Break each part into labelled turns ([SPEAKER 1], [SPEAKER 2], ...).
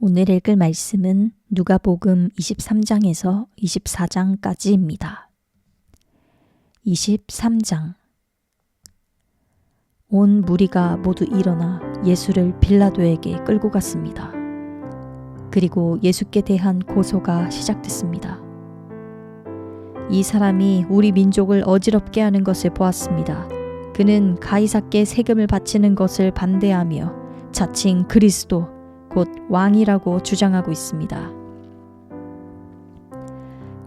[SPEAKER 1] 오늘 읽을 말씀은 누가복음 23장에서 24장까지입니다. 23장. 온 무리가 모두 일어나 예수를 빌라도에게 끌고 갔습니다. 그리고 예수께 대한 고소가 시작됐습니다. 이 사람이 우리 민족을 어지럽게 하는 것을 보았습니다. 그는 가이사께 세금을 바치는 것을 반대하며 자칭 그리스도 곧 왕이라고 주장하고 있습니다.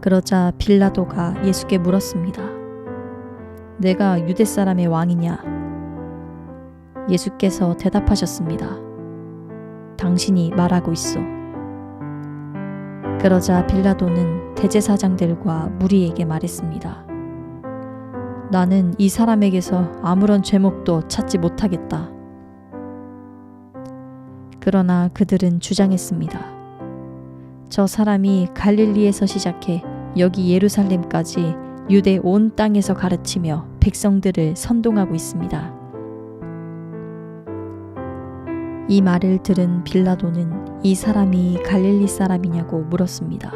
[SPEAKER 1] 그러자 빌라도가 예수께 물었습니다. 내가 유대 사람의 왕이냐? 예수께서 대답하셨습니다. 당신이 말하고 있소. 그러자 빌라도는 대제사장들과 무리에게 말했습니다. 나는 이 사람에게서 아무런 죄목도 찾지 못하겠다. 그러나 그들은 주장했습니다. 저 사람이 갈릴리에서 시작해 여기 예루살렘까지 유대 온 땅에서 가르치며 백성들을 선동하고 있습니다. 이 말을 들은 빌라도는 이 사람이 갈릴리 사람이냐고 물었습니다.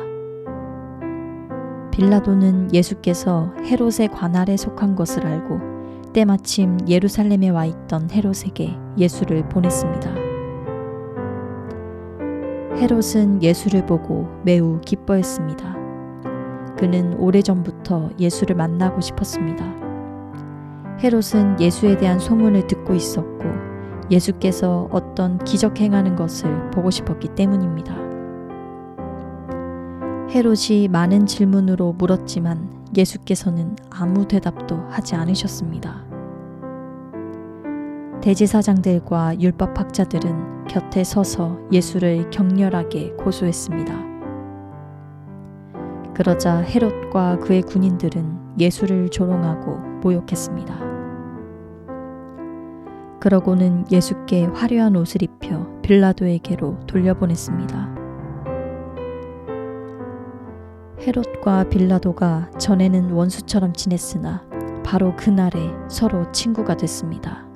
[SPEAKER 1] 빌라도는 예수께서 헤롯의 관할에 속한 것을 알고 때마침 예루살렘에 와 있던 헤롯에게 예수를 보냈습니다. 헤롯은 예수를 보고 매우 기뻐했습니다. 그는 오래전부터 예수를 만나고 싶었습니다. 헤롯은 예수에 대한 소문을 듣고 있었고 예수께서 어떤 기적 행하는 것을 보고 싶었기 때문입니다. 헤롯이 많은 질문으로 물었지만 예수께서는 아무 대답도 하지 않으셨습니다. 대제사장들과 율법학자들은 곁에 서서 예수를 격렬하게 고소했습니다. 그러자 헤롯과 그의 군인들은 예수를 조롱하고 모욕했습니다. 그러고는 예수께 화려한 옷을 입혀 빌라도에게로 돌려보냈습니다. 헤롯과 빌라도가 전에는 원수처럼 지냈으나 바로 그날에 서로 친구가 됐습니다.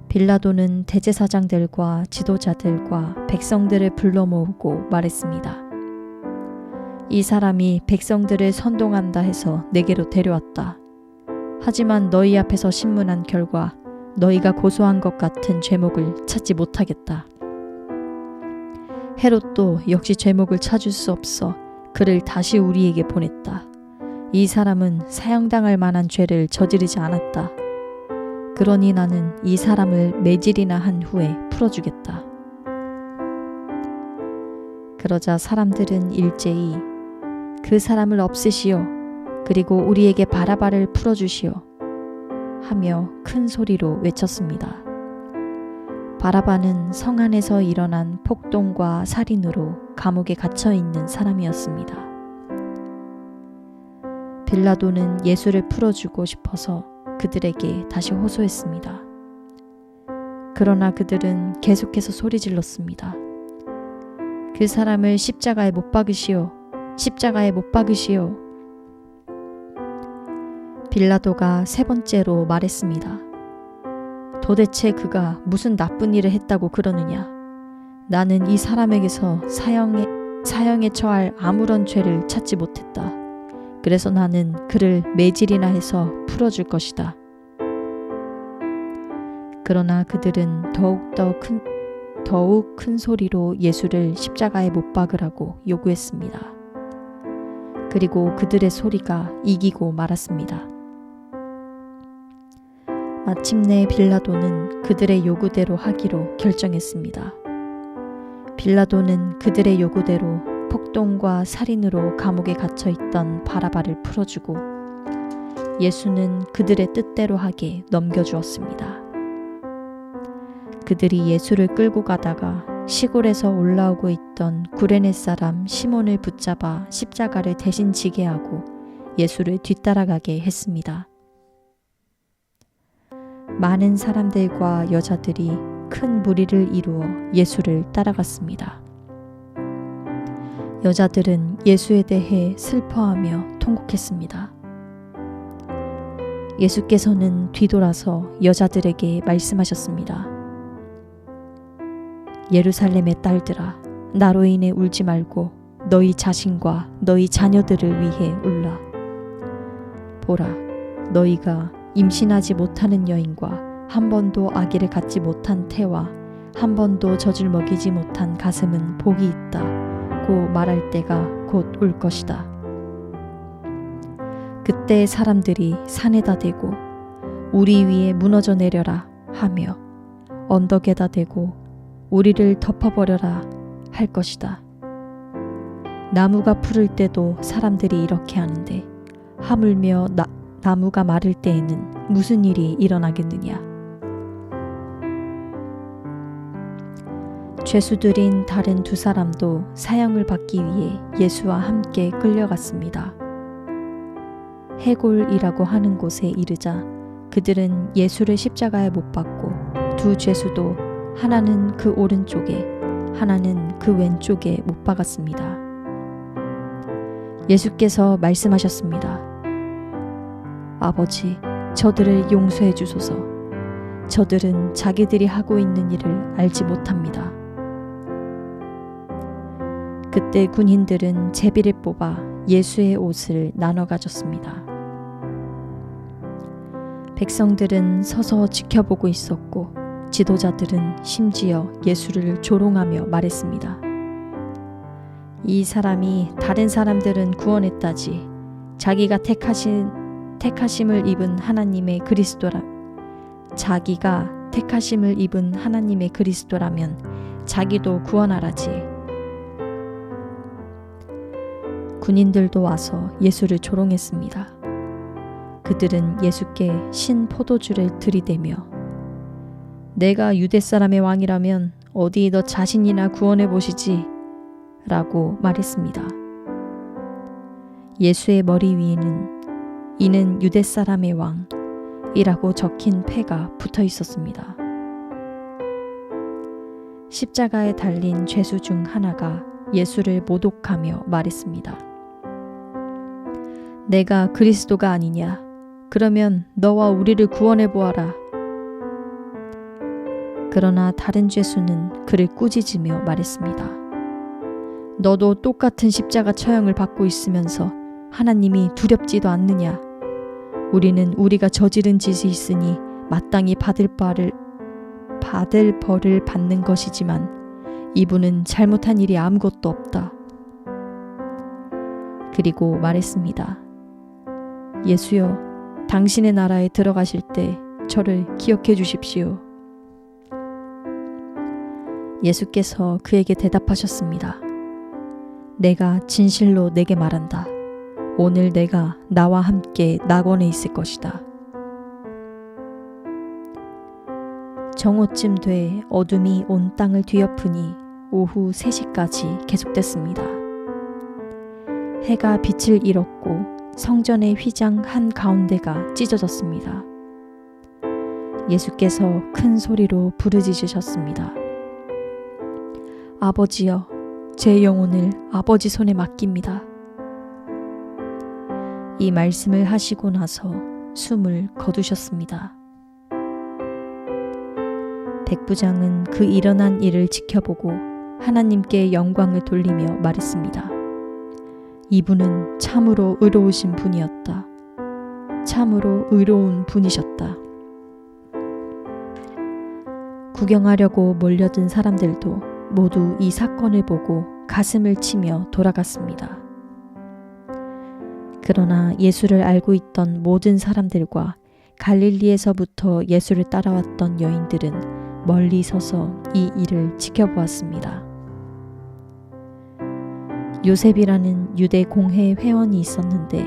[SPEAKER 1] 빌라도는 대제사장들과 지도자들과 백성들을 불러 모으고 말했습니다. 이 사람이 백성들을 선동한다 해서 내게로 데려왔다. 하지만 너희 앞에서 신문한 결과 너희가 고소한 것 같은 죄목을 찾지 못하겠다. 헤롯도 역시 죄목을 찾을 수 없어 그를 다시 우리에게 보냈다. 이 사람은 사형당할 만한 죄를 저지르지 않았다. 그러니 나는 이 사람을 매질이나 한 후에 풀어주겠다. 그러자 사람들은 일제히 그 사람을 없애시오. 그리고 우리에게 바라바를 풀어주시오. 하며 큰 소리로 외쳤습니다. 바라바는 성 안에서 일어난 폭동과 살인으로 감옥에 갇혀 있는 사람이었습니다. 빌라도는 예수를 풀어주고 싶어서 그들에게 다시 호소했습니다. 그러나 그들은 계속해서 소리질렀습니다. 그 사람을 십자가에 못 박으시오. 십자가에 못 박으시오. 빌라도가 세 번째로 말했습니다. 도대체 그가 무슨 나쁜 일을 했다고 그러느냐? 나는 이 사람에게서 사형에 처할 아무런 죄를 찾지 못했다. 그래서 나는 그를 매질이나 해서 풀어줄 것이다. 그러나 그들은 더욱 큰 소리로 예수를 십자가에 못 박으라고 요구했습니다. 그리고 그들의 소리가 이기고 말았습니다. 마침내 빌라도는 그들의 요구대로 하기로 결정했습니다. 빌라도는 그들의 요구대로 폭동과 살인으로 감옥에 갇혀있던 바라바를 풀어주고 예수는 그들의 뜻대로 하게 넘겨주었습니다. 그들이 예수를 끌고 가다가 시골에서 올라오고 있던 구레네 사람 시몬을 붙잡아 십자가를 대신 지게 하고 예수를 뒤따라가게 했습니다. 많은 사람들과 여자들이 큰 무리를 이루어 예수를 따라갔습니다. 여자들은 예수에 대해 슬퍼하며 통곡했습니다. 예수께서는 뒤돌아서 여자들에게 말씀하셨습니다. 예루살렘의 딸들아, 나로 인해 울지 말고 너희 자신과 너희 자녀들을 위해 울라. 보라, 너희가 임신하지 못하는 여인과 한 번도 아기를 갖지 못한 태와 한 번도 젖을 먹이지 못한 가슴은 복이 있다 고 말할 때가 곧 올 것이다. 그때 사람들이 산에다 대고 우리 위에 무너져 내려라 하며 언덕에다 대고 우리를 덮어버려라 할 것이다. 나무가 푸를 때도 사람들이 이렇게 하는데 하물며 나무가 마를 때에는 무슨 일이 일어나겠느냐. 죄수들인 다른 두 사람도 사형을 받기 위해 예수와 함께 끌려갔습니다. 해골이라고 하는 곳에 이르자 그들은 예수를 십자가에 못 박고 두 죄수도 하나는 그 오른쪽에 하나는 그 왼쪽에 못 박았습니다. 예수께서 말씀하셨습니다. 아버지, 저들을 용서해 주소서. 저들은 자기들이 하고 있는 일을 알지 못합니다. 그때 군인들은 제비를 뽑아 예수의 옷을 나눠 가졌습니다. 백성들은 서서 지켜보고 있었고 지도자들은 심지어 예수를 조롱하며 말했습니다. 이 사람이 다른 사람들은 구원했다지 자기가 택하심을 입은 하나님의 그리스도라면 자기도 구원하라지. 군인들도 와서 예수를 조롱했습니다. 그들은 예수께 신 포도주를 들이대며 내가 유대 사람의 왕이라면 어디 너 자신이나 구원해 보시지 라고 말했습니다. 예수의 머리 위에는 이는 유대 사람의 왕이라고 적힌 패가 붙어 있었습니다. 십자가에 달린 죄수 중 하나가 예수를 모독하며 말했습니다. 내가 그리스도가 아니냐? 그러면 너와 우리를 구원해 보아라. 그러나 다른 죄수는 그를 꾸짖으며 말했습니다. 너도 똑같은 십자가 처형을 받고 있으면서 하나님이 두렵지도 않느냐? 우리는 우리가 저지른 짓이 있으니 마땅히 받을 벌을 받는 것이지만 이분은 잘못한 일이 아무것도 없다. 그리고 말했습니다. 예수여, 당신의 나라에 들어가실 때 저를 기억해 주십시오. 예수께서 그에게 대답하셨습니다. 내가 진실로 내게 말한다. 오늘 내가 나와 함께 낙원에 있을 것이다. 정오쯤 돼 어둠이 온 땅을 뒤엎으니 오후 3시까지 계속됐습니다. 해가 빛을 잃었고 성전의 휘장 한 가운데가 찢어졌습니다. 예수께서 큰 소리로 부르짖으셨습니다. 아버지여, 제 영혼을 아버지 손에 맡깁니다. 이 말씀을 하시고 나서 숨을 거두셨습니다. 백부장은 그 일어난 일을 지켜보고 하나님께 영광을 돌리며 말했습니다. 이분은 참으로 의로우신 분이었다. 참으로 의로운 분이셨다. 구경하려고 몰려든 사람들도 모두 이 사건을 보고 가슴을 치며 돌아갔습니다. 그러나 예수를 알고 있던 모든 사람들과 갈릴리에서부터 예수를 따라왔던 여인들은 멀리 서서 이 일을 지켜보았습니다. 요셉이라는 유대 공회 회원이 있었는데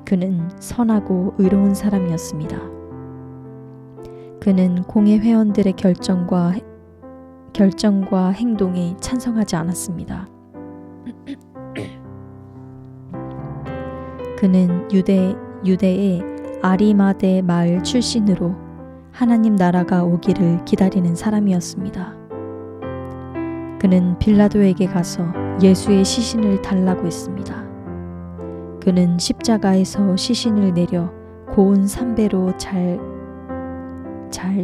[SPEAKER 1] 그는 선하고 의로운 사람이었습니다. 그는 공회 회원들의 결정과 행동에 찬성하지 않았습니다. 그는 유대의 아리마대 마을 출신으로 하나님 나라가 오기를 기다리는 사람이었습니다. 그는 빌라도에게 가서 예수의 시신을 달라고 했습니다. 그는 십자가에서 시신을 내려 고운 삼배로 잘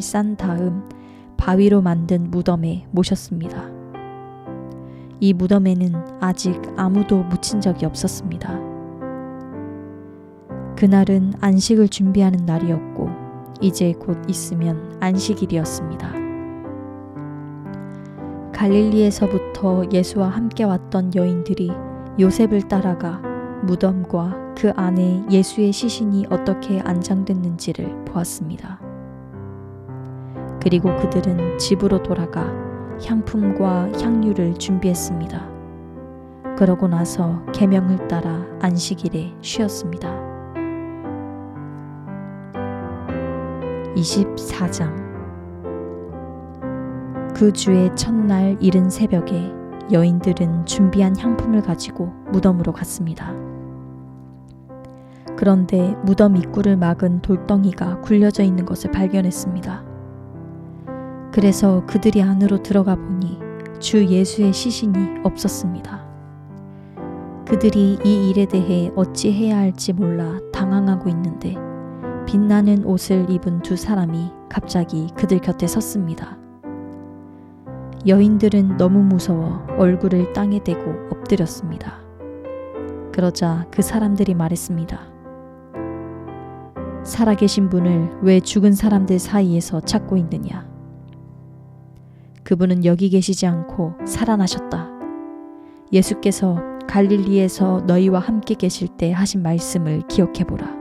[SPEAKER 1] 싼 다음 바위로 만든 무덤에 모셨습니다. 이 무덤에는 아직 아무도 묻힌 적이 없었습니다. 그날은 안식을 준비하는 날이었고 이제 곧 있으면 안식일이었습니다. 갈릴리에서부터 예수와 함께 왔던 여인들이 요셉을 따라가 무덤과 그 안에 예수의 시신이 어떻게 안장됐는지를 보았습니다. 그리고 그들은 집으로 돌아가 향품과 향유를 준비했습니다. 그러고 나서 계명을 따라 안식일에 쉬었습니다. 24장. 그 주의 첫날 이른 새벽에 여인들은 준비한 향품을 가지고 무덤으로 갔습니다. 그런데 무덤 입구를 막은 돌덩이가 굴려져 있는 것을 발견했습니다. 그래서 그들이 안으로 들어가 보니 주 예수의 시신이 없었습니다. 그들이 이 일에 대해 어찌 해야 할지 몰라 당황하고 있는데 빛나는 옷을 입은 두 사람이 갑자기 그들 곁에 섰습니다. 여인들은 너무 무서워 얼굴을 땅에 대고 엎드렸습니다. 그러자 그 사람들이 말했습니다. 살아계신 분을 왜 죽은 사람들 사이에서 찾고 있느냐? 그분은 여기 계시지 않고 살아나셨다. 예수께서 갈릴리에서 너희와 함께 계실 때 하신 말씀을 기억해보라.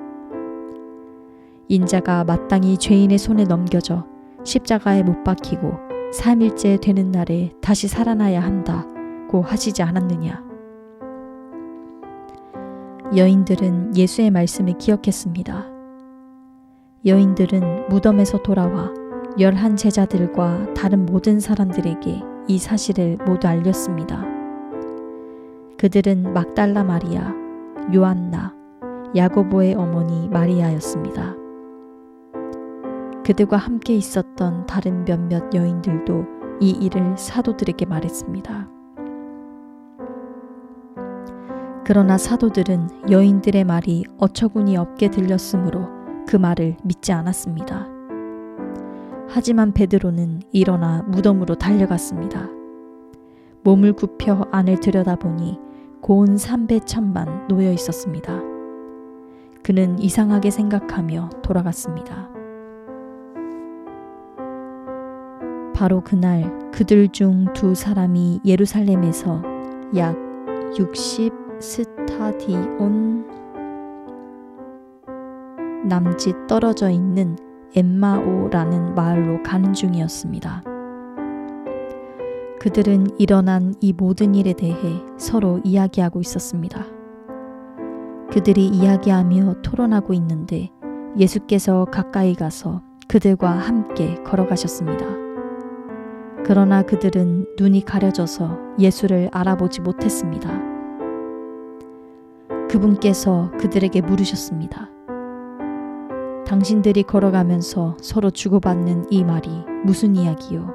[SPEAKER 1] 인자가 마땅히 죄인의 손에 넘겨져 십자가에 못 박히고 3일째 되는 날에 다시 살아나야 한다고 하시지 않았느냐. 여인들은 예수의 말씀을 기억했습니다. 여인들은 무덤에서 돌아와 11 제자들과 다른 모든 사람들에게 이 사실을 모두 알렸습니다. 그들은 막달라 마리아, 요한나, 야고보의 어머니 마리아였습니다. 그들과 함께 있었던 다른 몇몇 여인들도 이 일을 사도들에게 말했습니다. 그러나 사도들은 여인들의 말이 어처구니 없게 들렸으므로 그 말을 믿지 않았습니다. 하지만 베드로는 일어나 무덤으로 달려갔습니다. 몸을 굽혀 안을 들여다보니 고운 삼배천만 놓여 있었습니다. 그는 이상하게 생각하며 돌아갔습니다. 바로 그날 그들 중 두 사람이 예루살렘에서 약 60 스타디온 남짓 떨어져 있는 엠마오라는 마을로 가는 중이었습니다. 그들은 일어난 이 모든 일에 대해 서로 이야기하고 있었습니다. 그들이 이야기하며 토론하고 있는데 예수께서 가까이 가서 그들과 함께 걸어가셨습니다. 그러나 그들은 눈이 가려져서 예수를 알아보지 못했습니다. 그분께서 그들에게 물으셨습니다. 당신들이 걸어가면서 서로 주고받는 이 말이 무슨 이야기요?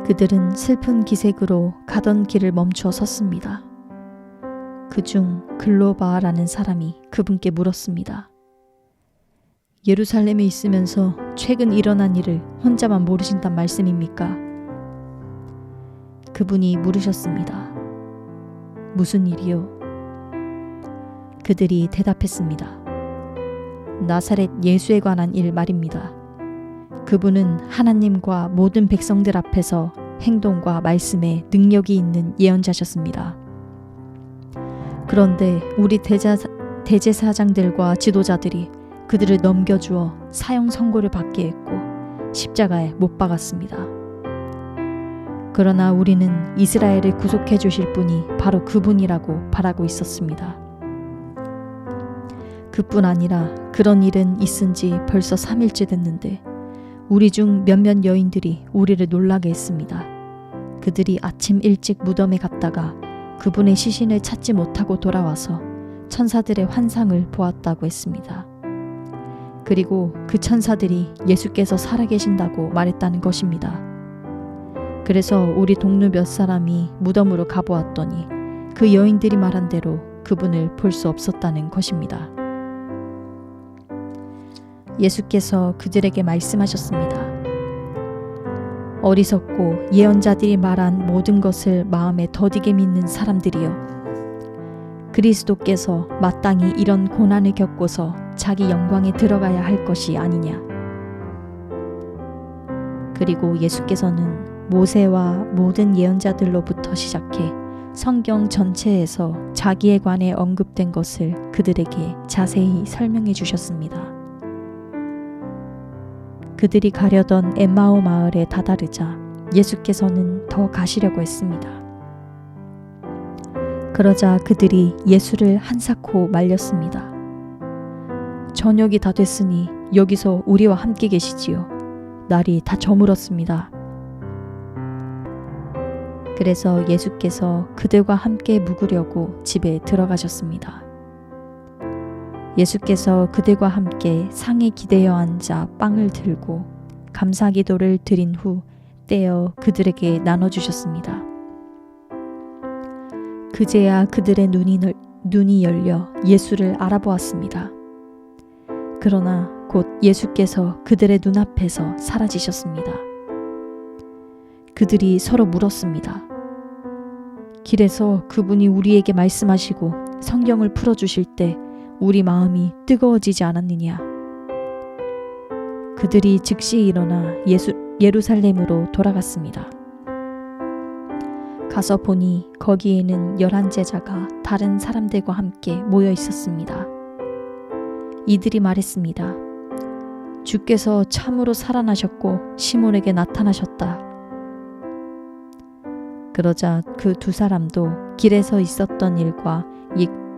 [SPEAKER 1] 그들은 슬픈 기색으로 가던 길을 멈추어 섰습니다. 그중 글로바라는 사람이 그분께 물었습니다. 예루살렘에 있으면서 최근 일어난 일을 혼자만 모르신단 말씀입니까? 그분이 물으셨습니다. 무슨 일이요? 그들이 대답했습니다. 나사렛 예수에 관한 일 말입니다. 그분은 하나님과 모든 백성들 앞에서 행동과 말씀에 능력이 있는 예언자셨습니다. 그런데 우리 대제사장들과 지도자들이 그들을 넘겨주어 사형 선고를 받게 했고 십자가에 못 박았습니다. 그러나 우리는 이스라엘을 구속해 주실 분이 바로 그분이라고 바라고 있었습니다. 그뿐 아니라 그런 일은 있은 지 벌써 3일째 됐는데 우리 중 몇몇 여인들이 우리를 놀라게 했습니다. 그들이 아침 일찍 무덤에 갔다가 그분의 시신을 찾지 못하고 돌아와서 천사들의 환상을 보았다고 했습니다. 그리고 그 천사들이 예수께서 살아계신다고 말했다는 것입니다. 그래서 우리 동료 몇 사람이 무덤으로 가보았더니 그 여인들이 말한 대로 그분을 볼 수 없었다는 것입니다. 예수께서 그들에게 말씀하셨습니다. 어리석고 예언자들이 말한 모든 것을 마음에 더디게 믿는 사람들이여, 그리스도께서 마땅히 이런 고난을 겪고서 자기 영광에 들어가야 할 것이 아니냐. 그리고 예수께서는 모세와 모든 예언자들로부터 시작해 성경 전체에서 자기에 관해 언급된 것을 그들에게 자세히 설명해 주셨습니다. 그들이 가려던 엠마오 마을에 다다르자 예수께서는 더 가시려고 했습니다. 그러자 그들이 예수를 한사코 말렸습니다. 저녁이 다 됐으니 여기서 우리와 함께 계시지요. 날이 다 저물었습니다. 그래서 예수께서 그들과 함께 묵으려고 집에 들어가셨습니다. 예수께서 그들과 함께 상에 기대어 앉아 빵을 들고 감사기도를 드린 후 떼어 그들에게 나눠주셨습니다. 그제야 그들의 눈이 열려 예수를 알아보았습니다. 그러나 곧 예수께서 그들의 눈앞에서 사라지셨습니다. 그들이 서로 물었습니다. 길에서 그분이 우리에게 말씀하시고 성경을 풀어주실 때 우리 마음이 뜨거워지지 않았느냐. 그들이 즉시 일어나 예루살렘으로 돌아갔습니다. 가서 보니 거기에는 11제자가 다른 사람들과 함께 모여 있었습니다. 이들이 말했습니다. 주께서 참으로 살아나셨고 시몬에게 나타나셨다. 그러자 그 두 사람도 길에서 있었던 일과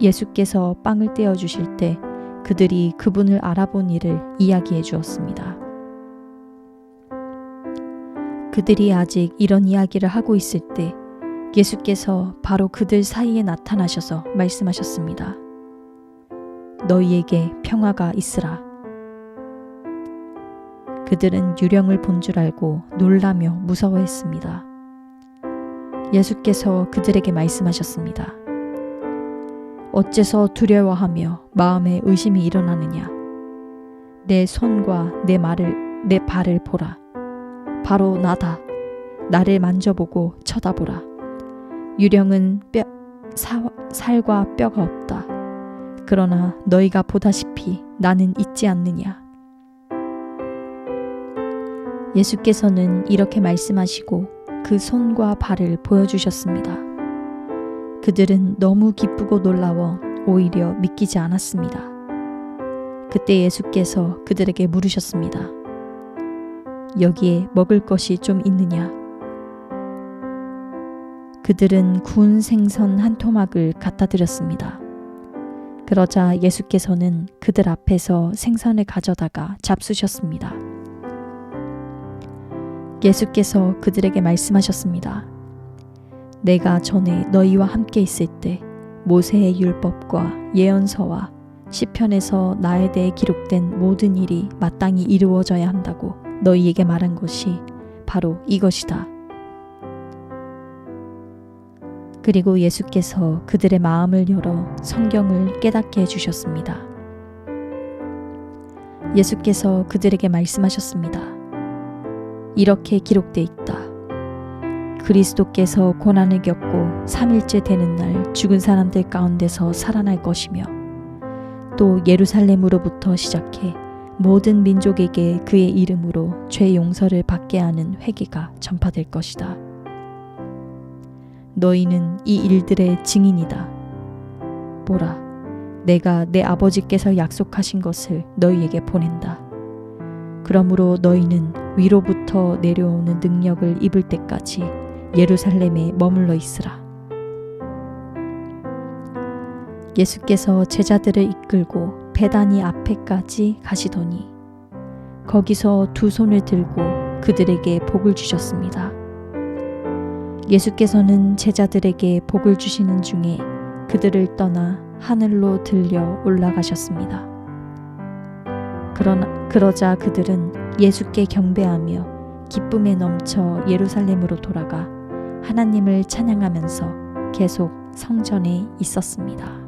[SPEAKER 1] 예수께서 빵을 떼어 주실 때 그들이 그분을 알아본 일을 이야기해 주었습니다. 그들이 아직 이런 이야기를 하고 있을 때 예수께서 바로 그들 사이에 나타나셔서 말씀하셨습니다. 너희에게 평화가 있으라. 그들은 유령을 본 줄 알고 놀라며 무서워했습니다. 예수께서 그들에게 말씀하셨습니다. 어째서 두려워하며 마음에 의심이 일어나느냐. 내 손과 내 발을 보라. 바로 나다. 나를 만져보고 쳐다보라. 유령은 살과 뼈가 없다. 그러나 너희가 보다시피 나는 있지 않느냐. 예수께서는 이렇게 말씀하시고 그 손과 발을 보여주셨습니다. 그들은 너무 기쁘고 놀라워 오히려 믿기지 않았습니다. 그때 예수께서 그들에게 물으셨습니다. 여기에 먹을 것이 좀 있느냐? 그들은 구운 생선 한 토막을 갖다 드렸습니다. 그러자 예수께서는 그들 앞에서 생선을 가져다가 잡수셨습니다. 예수께서 그들에게 말씀하셨습니다. 내가 전에 너희와 함께 있을 때 모세의 율법과 예언서와 시편에서 나에 대해 기록된 모든 일이 마땅히 이루어져야 한다고 너희에게 말한 것이 바로 이것이다. 그리고 예수께서 그들의 마음을 열어 성경을 깨닫게 해주셨습니다. 예수께서 그들에게 말씀하셨습니다. 이렇게 기록돼 있다. 그리스도께서 고난을 겪고 3일째 되는 날 죽은 사람들 가운데서 살아날 것이며 또 예루살렘으로부터 시작해 모든 민족에게 그의 이름으로 죄 용서를 받게 하는 회개가 전파될 것이다. 너희는 이 일들의 증인이다. 보라, 내가 내 아버지께서 약속하신 것을 너희에게 보낸다. 그러므로 너희는 위로부터 내려오는 능력을 입을 때까지 예루살렘에 머물러 있으라. 예수께서 제자들을 이끌고 베다니 앞에까지 가시더니 거기서 두 손을 들고 그들에게 복을 주셨습니다. 예수께서는 제자들에게 복을 주시는 중에 그들을 떠나 하늘로 들려 올라가셨습니다. 그러자 그들은 예수께 경배하며 기쁨에 넘쳐 예루살렘으로 돌아가 하나님을 찬양하면서 계속 성전에 있었습니다.